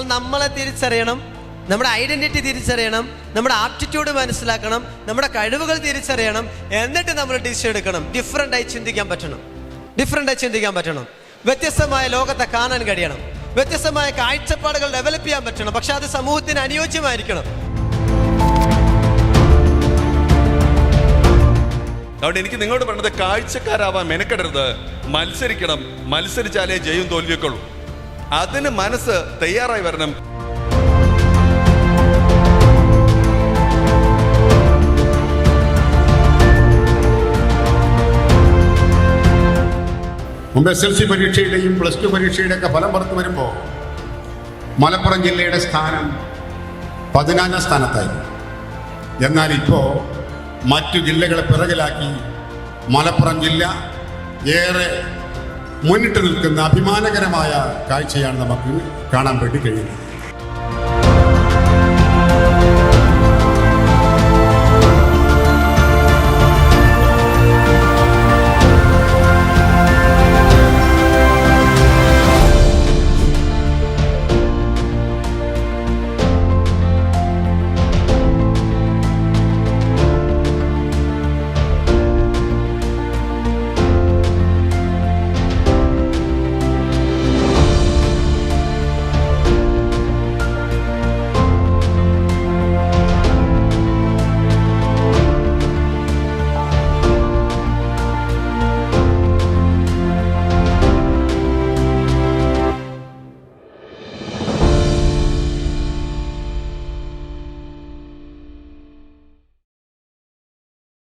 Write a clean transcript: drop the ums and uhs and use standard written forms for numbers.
നമ്മളെ തിരിച്ചറിയണം, നമ്മുടെ ഐഡന്റിറ്റി തിരിച്ചറിയണം, നമ്മുടെ ആപ്റ്റിറ്റ്യൂഡ് മനസ്സിലാക്കണം, നമ്മുടെ കഴിവുകൾ തിരിച്ചറിയണം. എന്നിട്ട് നമ്മൾ ഡിസിഷൻ എടുക്കണം. ഡിഫറെൻ്റായി ചിന്തിക്കാൻ പറ്റണം. വ്യത്യസ്തമായ ലോകത്തെ കാണാൻ കഴിയണം. വ്യത്യസ്തമായ കാഴ്ചപ്പാടുകൾ ഡെവലപ്പ് ചെയ്യാൻ പറ്റണം. പക്ഷെ അത് സമൂഹത്തിന് അനുയോജ്യമായിരിക്കണം. അതുകൊണ്ട് എനിക്ക് നിങ്ങളോട് പറഞ്ഞത്, കാഴ്ചക്കാരാവാൻ മെനക്കെടരുത്, മത്സരിക്കണം. മത്സരിച്ചാലേ ജയവും തോൽവിയൊക്കെ ഉള്ളൂ. അതിന് മനസ്സ് തയ്യാറായി വരണം. മുമ്പ് SLC പരീക്ഷയുടെയും +2 പരീക്ഷയുടെ ഒക്കെ ഫലം പുറത്തു വരുമ്പോൾ മലപ്പുറം ജില്ലയുടെ സ്ഥാനം 14ാം സ്ഥാനത്തായിരുന്നു. എന്നാൽ ഇപ്പോൾ മറ്റു ജില്ലകളെ പിറകിലാക്കി മലപ്പുറം ജില്ല ഏറെ മുന്നിട്ട് നിൽക്കുന്ന അഭിമാനകരമായ കാഴ്ചയാണ് നമുക്ക് കാണാൻ വേണ്ടി കഴിയുന്നത്.